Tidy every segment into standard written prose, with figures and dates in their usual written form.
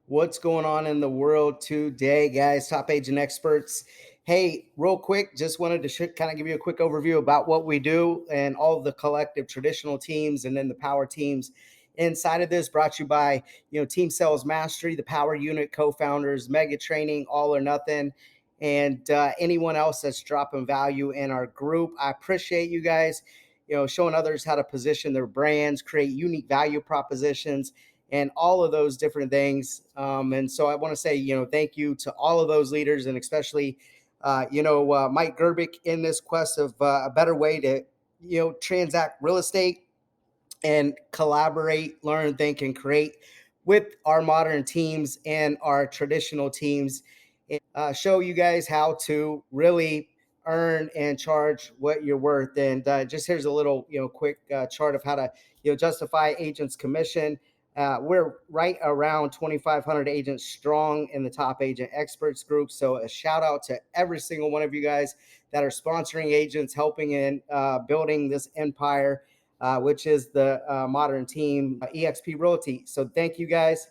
What's going on in the world today, guys? Top agent experts. Hey, real quick, just wanted to kind of give you a quick overview about what we do and all of the collective traditional teams and then the power teams inside of this. Brought to you by Team Sales Mastery, the Power Unit co-founders, Mega Training, All or Nothing, and anyone else that's dropping value in our group. I appreciate you guys. Showing others how to position their brands, create unique value propositions, and all of those different things. And so I want to say, thank you to all of those leaders, and especially, Mike Gerbic in this quest of a better way to, transact real estate and collaborate, learn, think, and create with our modern teams and our traditional teams. And show you guys how to really earn and charge what you're worth. And just here's a little, quick chart of how to, justify agents' commission. We're right around 2,500 agents strong in the top agent experts group. So a shout out to every single one of you guys that are sponsoring agents, helping in building this empire, which is the modern team, EXP Realty. So thank you guys.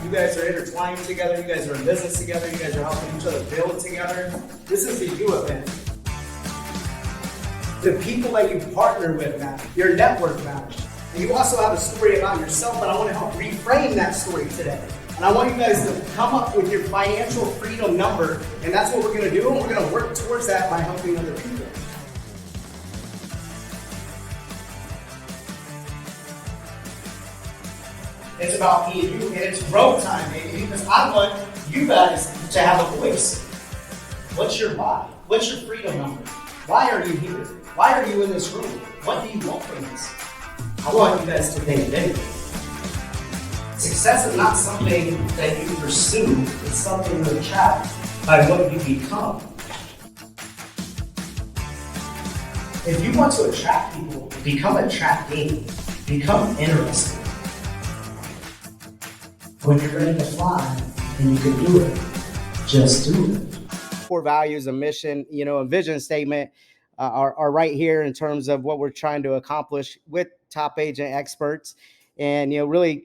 You guys are intertwined together. You guys are in business together. You guys are helping each other build together. This is the you event. The people that you partner with matter. Your network matters. And you also have a story about yourself, but I want to help reframe that story today. And I want you guys to come up with your financial freedom number, and that's what we're going to do, and we're going to work towards that by helping other people. It's about me and you, and it's growth time, baby, because I want you guys to have a voice. What's your why? What's your freedom number? Why are you here? Why are you in this room? What do you want from this? I want you guys to think big. Success is not something that you pursue, it's something you attract by what you become. If you want to attract people, become attracting, become interesting. When you're ready to fly and you can do it, just do it. Core values and mission, and vision statement are right here in terms of what we're trying to accomplish with top agent experts, and really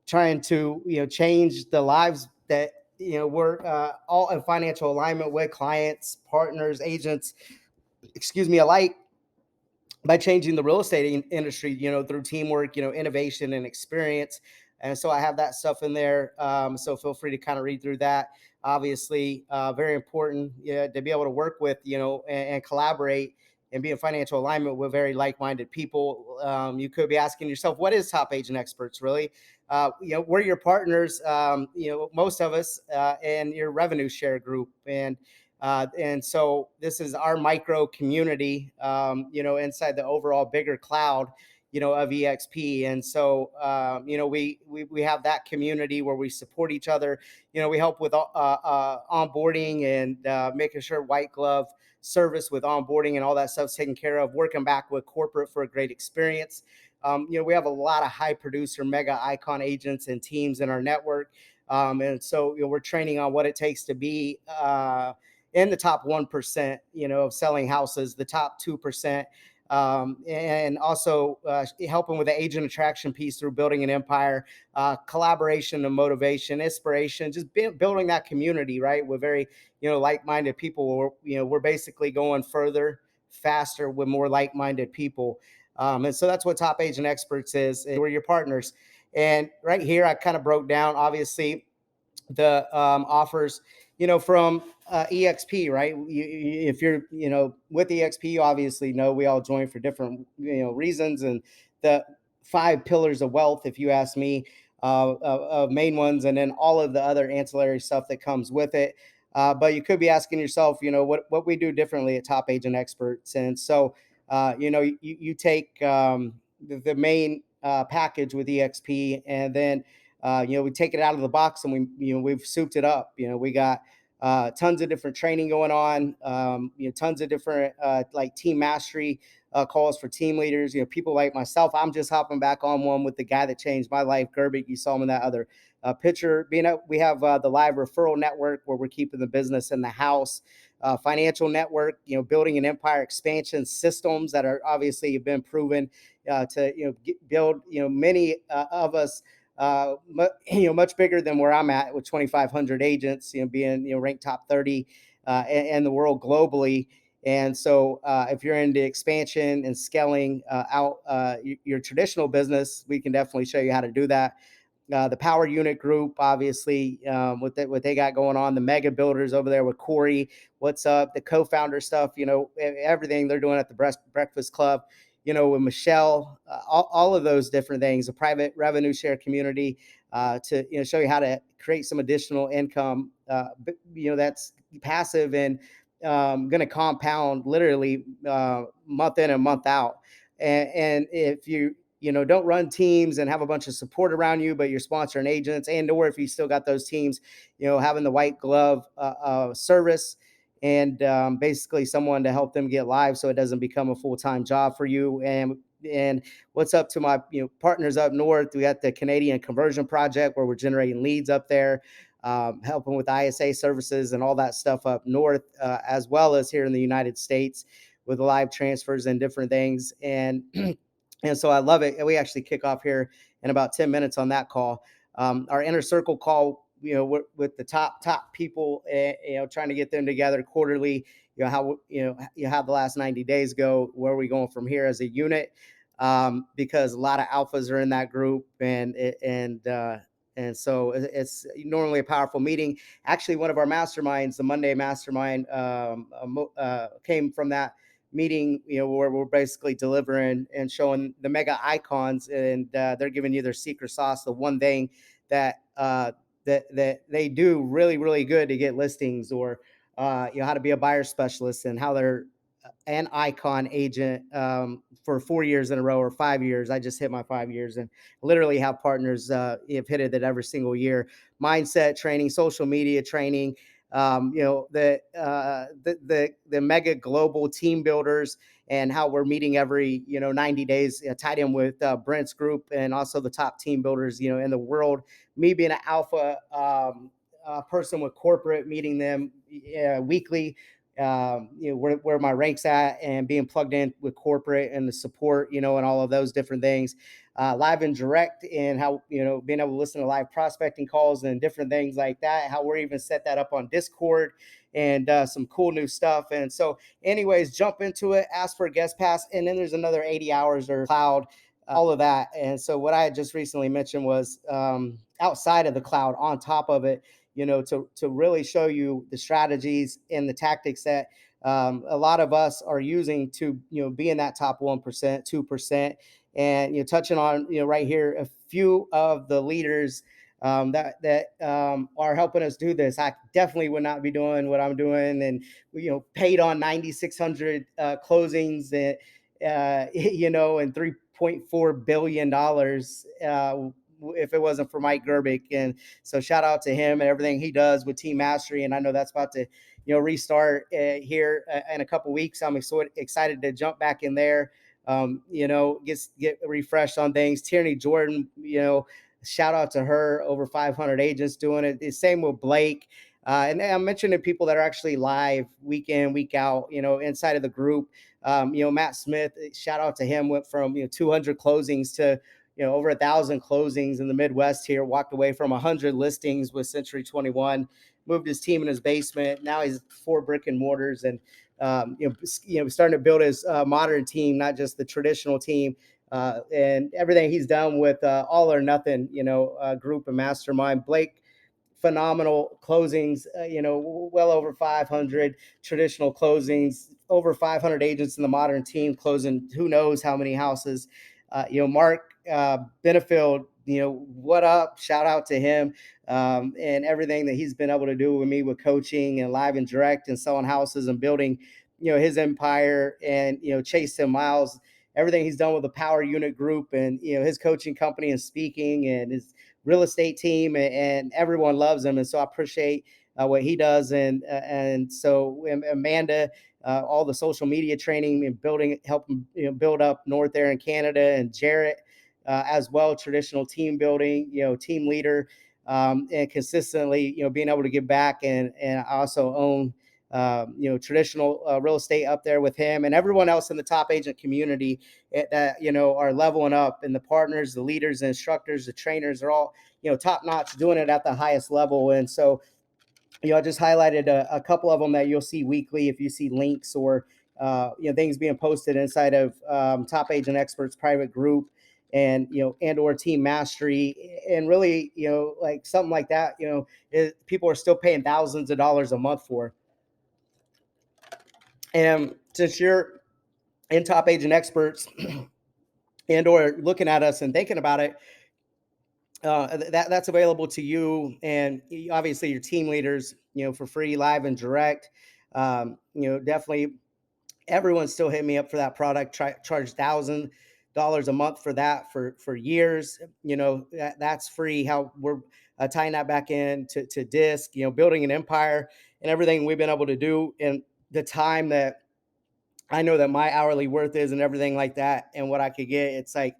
trying to change the lives that we're all in financial alignment with clients, partners, agents, alike, by changing the real estate industry, through teamwork, innovation and experience. And so I have that stuff in there. So feel free to kind of read through that. Obviously, very important to be able to work with, and collaborate and be in financial alignment with very like-minded people. You could be asking yourself, what is top agent experts really? We're your partners, most of us, in your revenue share group. And so this is our micro community, inside the overall bigger cloud, of EXP. And so, we have that community where we support each other. We help with onboarding and making sure white glove service with onboarding and all that stuff's taken care of, working back with corporate for a great experience. We have a lot of high producer, mega icon agents and teams in our network. And so, we're training on what it takes to be in the top 1%, of selling houses, the top 2%, and also helping with the agent attraction piece through building an empire, collaboration and motivation, inspiration, just building that community, right? With very, like-minded people. We're basically going further, faster with more like-minded people. And so that's what Top Agent Experts is. We're your partners. And right here, I kind of broke down, obviously, the offers, from EXP, right? If you're, with EXP, you obviously know we all join for different, reasons. And the 5 pillars of wealth, if you ask me, main ones, and then all of the other ancillary stuff that comes with it. But you could be asking yourself, what we do differently at Top Agent Experts. And so, you take the main package with EXP, and then we take it out of the box and we've souped it up. We got Tons of different training going on. Tons of different like team mastery calls for team leaders. People like myself. I'm just hopping back on one with the guy that changed my life, Gerbic. You saw him in that other picture. We have the live referral network where we're keeping the business in the house. Financial network, building an empire expansion systems that are obviously have been proven to build many of us much bigger than where I'm at with 2,500 agents, being ranked top 30 in the world globally. And so if you're into expansion and scaling out your traditional business, we can definitely show you how to do that. The Power Unit Group, obviously, what they got going on, the Mega Builders over there with Corey, what's up, the co-founder stuff, everything they're doing at the Breakfast Club, with Michelle, all of those different things, a private revenue share community to show you how to create some additional income, that's passive and going to compound literally month in and month out. And if you don't run teams and have a bunch of support around you, but you're sponsoring agents, and or if you still got those teams, having the white glove service and basically someone to help them get live so it doesn't become a full-time job for you. And what's up to my partners up north? We got the Canadian Conversion Project where we're generating leads up there, helping with ISA services and all that stuff up north, as well as here in the United States with live transfers and different things. And so I love it. And we actually kick off here in about 10 minutes on that call. Our inner circle call, with the top people, trying to get them together quarterly, how the last 90 days go, where are we going from here as a unit? Because a lot of alphas are in that group, and so it's normally a powerful meeting. Actually, one of our masterminds, the Monday mastermind, came from that meeting, where we're basically delivering and showing the mega icons, and they're giving you their secret sauce, the one thing that that they do really, really good to get listings, or how to be a buyer specialist, and how they're an icon agent for 4 years in a row or 5 years. I just hit my 5 years and literally have partners have hit it every single year. Mindset training, social media training, the mega global team builders, and how we're meeting every 90 days, tied in with Brent's group, and also the top team builders in the world. Me being an alpha person with corporate, meeting them weekly, where my rank's at, and being plugged in with corporate and the support, and all of those different things, live and direct, and how, being able to listen to live prospecting calls and different things like that, how we're even set that up on Discord, and some cool new stuff. And so anyways, jump into it, ask for a guest pass, and then there's another 80 hours or cloud, all of that. And so what I had just recently mentioned was outside of the cloud, on top of it, to really show you the strategies and the tactics that a lot of us are using to, be in that top 1%, 2%. And, touching on, right here, a few of the leaders that are helping us do this. I definitely would not be doing what I'm doing, and, paid on 9,600 closings, and, and $3.4 billion, if it wasn't for Mike Gerbic. And so shout out to him and everything he does with Team Mastery. And I know that's about to, restart here in a couple weeks. I'm so excited to jump back in there, get refreshed on things. Tierney Jordan, shout out to her, over 500 agents doing it. The same with Blake. And I'm mentioning people that are actually live week in, week out, inside of the group. Matt Smith, shout out to him, went from 200 closings to over 1,000 closings in the Midwest here. Walked away from 100 listings with Century 21. Moved his team in his basement. Now he's 4 brick and mortars, and starting to build his modern team, not just the traditional team. And everything he's done with All or Nothing, group and mastermind. Blake, phenomenal closings, well over 500 traditional closings, over 500 agents in the modern team closing who knows how many houses. Mark Benefield, what up? Shout out to him, and everything that he's been able to do with me with coaching and live and direct and selling houses and building, his empire. And, Chase Tim Miles, everything he's done with the Power Unit Group, and, his coaching company and speaking, and his real estate team, and everyone loves him. And so I appreciate what he does. And so Amanda, all the social media training and building, helping build up North there in Canada, and Jarrett as well, traditional team building, team leader, and consistently, being able to give back, and I also own traditional real estate up there with him and everyone else in the top agent community that, are leveling up, and the partners, the leaders, the instructors, the trainers are all, top notch, doing it at the highest level. And so, I just highlighted a couple of them that you'll see weekly if you see links or, things being posted inside of Top Agent Experts private group, and, and or Team Mastery. And really, like something like that, people are still paying thousands of dollars a month for. And since you're in Top Agent Experts and or looking at us and thinking about it, that's available to you, and obviously your team leaders, for free, live and direct. Definitely everyone's still hitting me up for that product. Charge $1,000 a month for that for years. That's free. How we're tying that back in to DISC, building an empire and everything we've been able to do in the time that I know that my hourly worth is, and everything like that, and what I could get. It's like,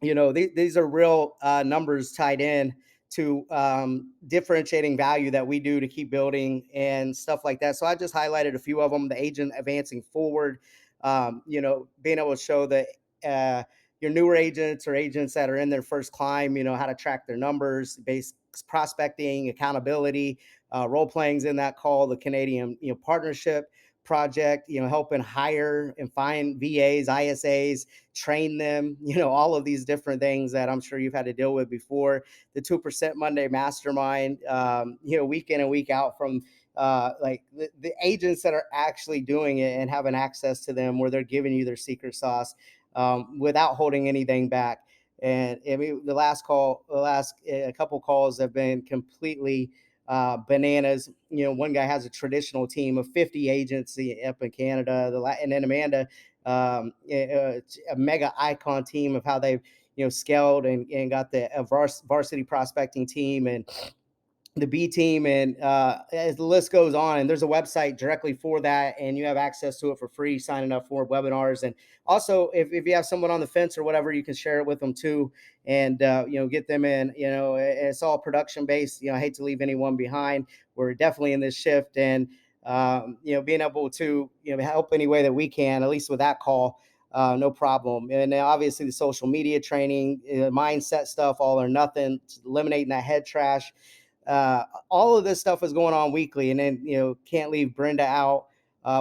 these are real numbers tied in to differentiating value that we do to keep building and stuff like that. So I just highlighted a few of them. The agent advancing forward, being able to show that your newer agents or agents that are in their first climb, how to track their numbers, base prospecting, accountability, role playing's in that call, the Canadian, partnership project, helping hire and find VAs, ISAs, train them, all of these different things that I'm sure you've had to deal with before. The 2% Monday Mastermind, week in and week out from like the agents that are actually doing it and having access to them, where they're giving you their secret sauce without holding anything back. And I mean, the last couple calls have been completely bananas. One guy has a traditional team of 50 agents up in Canada, and then Amanda, a mega icon team of how they've scaled and got the varsity prospecting team and the B team, and as the list goes on. And there's a website directly for that, and you have access to it for free, signing up for webinars. And also, if you have someone on the fence or whatever, you can share it with them too, and get them in. It's all production based. I hate to leave anyone behind. We're definitely in this shift, and being able to help any way that we can, at least with that call. No problem. And then obviously the social media training, mindset stuff, all or nothing, eliminating that head trash. All of this stuff is going on weekly. And then, can't leave Brenda out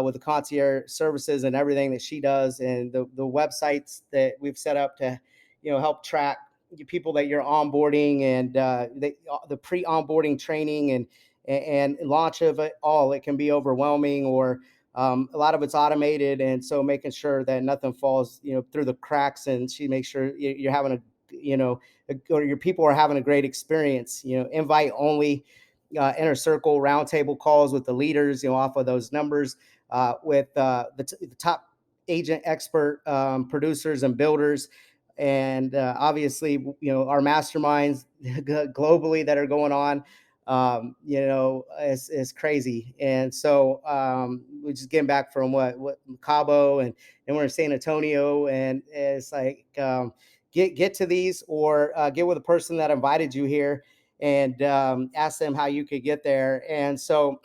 with the concierge services and everything that she does, and the websites that we've set up to, help track people that you're onboarding, and the pre-onboarding training and launch of it all. It can be overwhelming, or a lot of it's automated. And so making sure that nothing falls, through the cracks, and she makes sure you're having or your people are having a great experience. Invite only, inner circle roundtable calls with the leaders, off of those numbers, with the top agent expert producers and builders. And obviously, our masterminds globally that are going on, it's crazy. And so we're just getting back from what Cabo, and we're in San Antonio, and it's like, get to these, or get with a person that invited you here, and ask them how you could get there. And so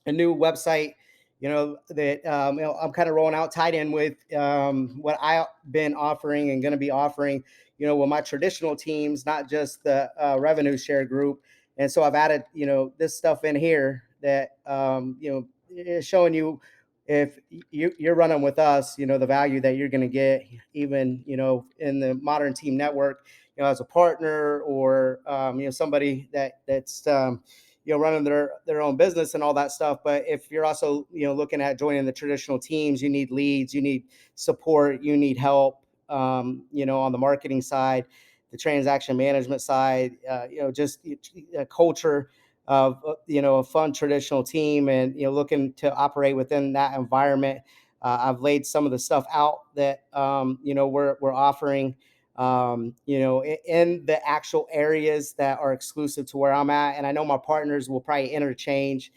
a new website, that I'm kind of rolling out, tied in with what I've been offering and going to be offering, with my traditional teams, not just the revenue share group. And so I've added, this stuff in here that, is showing you, if you're running with us, the value that you're going to get, even, in the Modern Team Network, as a partner, or, somebody that's, running their own business and all that stuff. But if you're also, looking at joining the traditional teams, you need leads, you need support, you need help, on the marketing side, the transaction management side, just a culture of, a fun traditional team, and, looking to operate within that environment. I've laid some of the stuff out that, we're offering in the actual areas that are exclusive to where I'm at. And I know my partners will probably interchange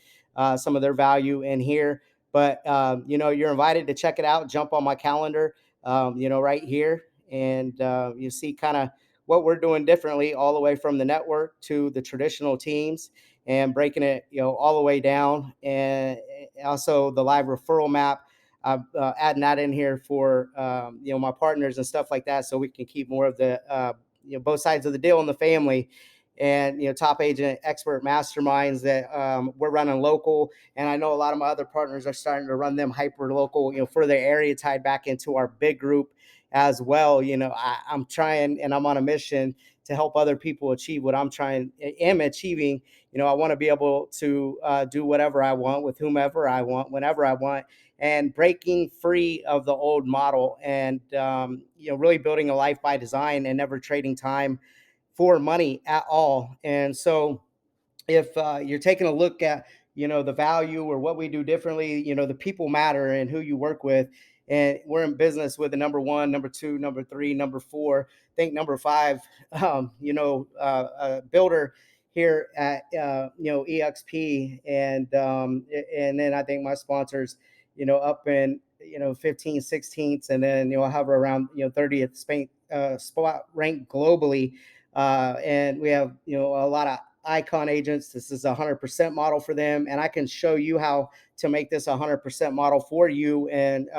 some of their value in here. But, you're invited to check it out. Jump on my calendar, right here. And you see kind of what we're doing differently, all the way from the network to the traditional teams, and breaking it, all the way down. And also the live referral map, I'm adding that in here for my partners and stuff like that, so we can keep more of the both sides of the deal in the family. And top agent expert masterminds that we're running local, and I know a lot of my other partners are starting to run them hyper local, for their area, tied back into our big group as well. I'm trying, and I'm on a mission to help other people achieve what am achieving. I want to be able to do whatever I want with whomever I want, whenever I want, and breaking free of the old model, and really building a life by design and never trading time for money at all. And so if you're taking a look at the value or what we do differently, the people matter and who you work with. And we're in business with the number one, number two, number three, number four, I think number five, builder here at EXP. And then I think my sponsors up in 15 16th, and then I hover around 30th spot ranked globally. And we have a lot of icon agents. This is a 100% model for them, and I can show you how to make this 100% model for you, and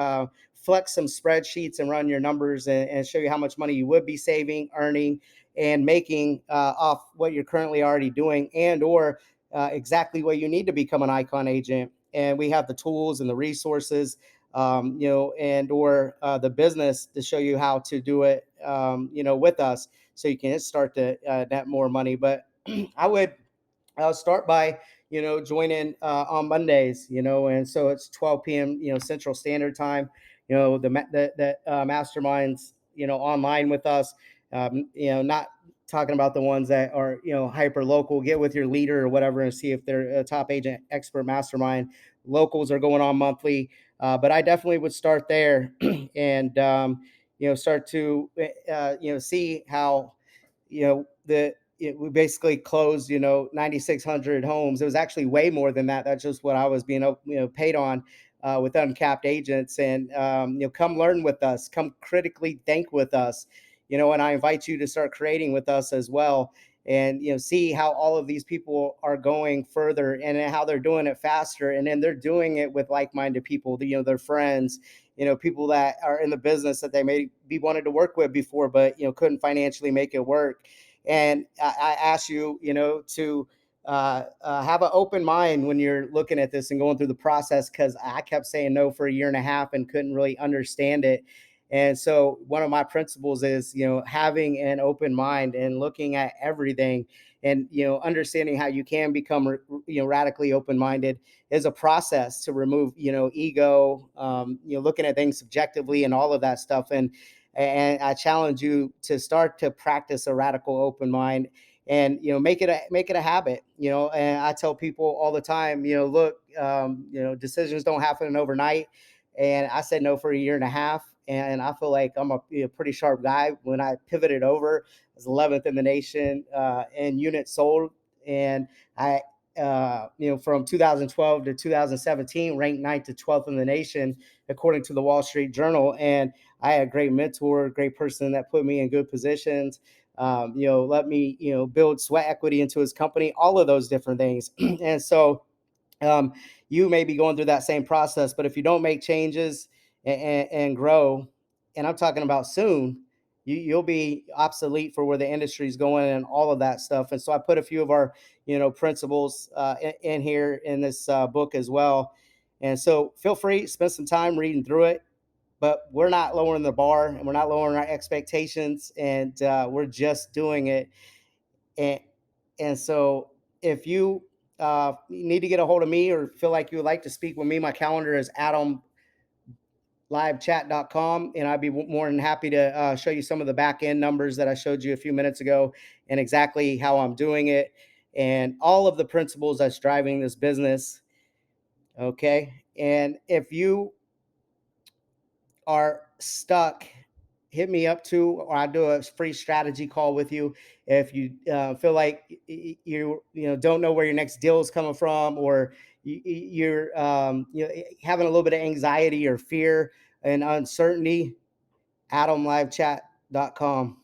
flex some spreadsheets and run your numbers, and show you how much money you would be saving, earning, and making off what you're currently already doing, and or exactly what you need to become an icon agent. And we have the tools and the resources, and or the business to show you how to do it, with us, so you can start to net more money. But I'll start by joining on Mondays, and so it's 12 p.m. Central Standard Time. The masterminds online with us. Not talking about the ones that are hyper local. Get with your leader or whatever and see if they're a top agent expert mastermind. Locals are going on monthly, but I definitely would start there and start to see how we basically closed 9,600 homes. It was actually way more than that. That's just what I was being paid on with uncapped agents. And come learn with us, come critically think with us, and I invite you to start creating with us as well. And see how all of these people are going further, and how they're doing it faster, and then they're doing it with like-minded people, their friends, people that are in the business that they may be wanted to work with before, but couldn't financially make it work. And I ask you, to have an open mind when you're looking at this and going through the process, because I kept saying no for a year and a half and couldn't really understand it. And so one of my principles is, having an open mind and looking at everything, and, understanding how you can become, radically open-minded is a process to remove, ego, looking at things subjectively and all of that stuff. And I challenge you to start to practice a radical open mind, and make it a habit. And I tell people all the time, look, decisions don't happen overnight. And I said no for a year and a half, and I feel like I'm a pretty sharp guy. When I pivoted over, I was 11th in the nation in units sold, and I from 2012 to 2017 ranked 9th to 12th in the nation according to the Wall Street Journal. And I had a great mentor, great person that put me in good positions, let me, build sweat equity into his company, all of those different things. And so um, you may be going through that same process, but if you don't make changes and grow, and I'm talking about soon, you'll be obsolete for where the industry is going and all of that stuff. And so I put a few of our, principles in here in this book as well. And so feel free, spend some time reading through it. But we're not lowering the bar, and we're not lowering our expectations, and we're just doing it. And so if you need to get a hold of me, or feel like you would like to speak with me, my calendar is adamlivechat.com, and I'd be more than happy to show you some of the back end numbers that I showed you a few minutes ago, and exactly how I'm doing it, and all of the principles that's driving this business. Okay. And if you are stuck hit me up too, or I'll do a free strategy call with you. If you feel like don't know where your next deal is coming from, or you're having a little bit of anxiety or fear and uncertainty, adamlivechat.com.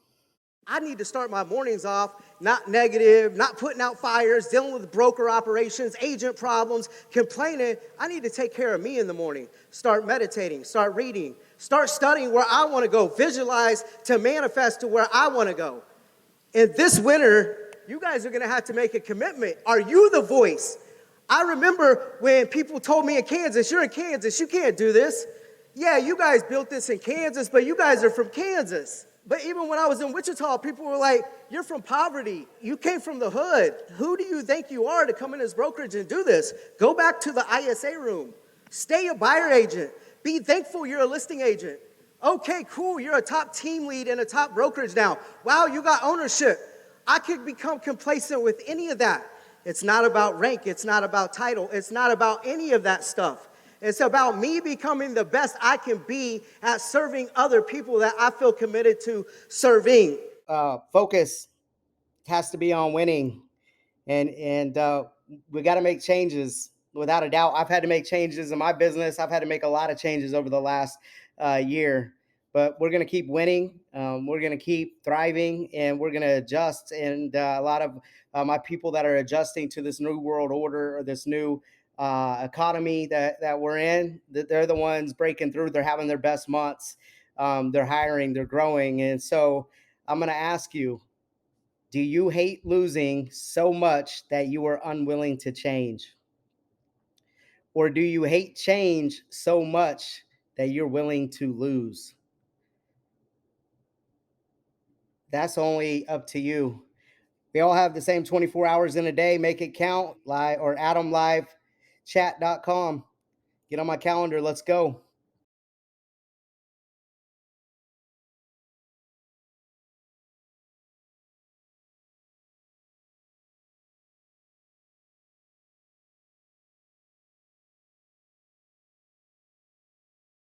I need to start my mornings off not negative, not putting out fires, dealing with broker operations, agent problems, complaining. I need to take care of me in the morning. Start meditating, start reading, start studying where I want to go, visualize to manifest to where I want to go. And this winter, you guys are going to have to make a commitment. Are you the voice? I remember when people told me in Kansas, you're in Kansas, you can't do this. Yeah, you guys built this in Kansas, but you guys are from Kansas. But even when I was in Wichita, people were like, you're from poverty. You came from the hood. Who do you think you are to come in this brokerage and do this? Go back to the ISA room. Stay a buyer agent. Be thankful you're a listing agent. Okay, cool. You're a top team lead in a top brokerage now. Wow, you got ownership. I could become complacent with any of that. It's not about rank. It's not about title. It's not about any of that stuff. It's about me becoming the best I can be at serving other people that I feel committed to serving. Focus has to be on winning, and we got to make changes. Without a doubt, I've had to make changes in my business. I've had to make a lot of changes over the last year, but we're going to keep winning. We're going to keep thriving, and we're going to adjust. And a lot of my people that are adjusting to this new world order, or this new economy that we're in, that they're the ones breaking through. They're having their best months. They're hiring, they're growing. And so I'm going to ask you, do you hate losing so much that you are unwilling to change? Or do you hate change so much that you're willing to lose? That's only up to you. We all have the same 24 hours in a day. Make it count. Or AdamLiveChat.com. Get on my calendar. Let's go.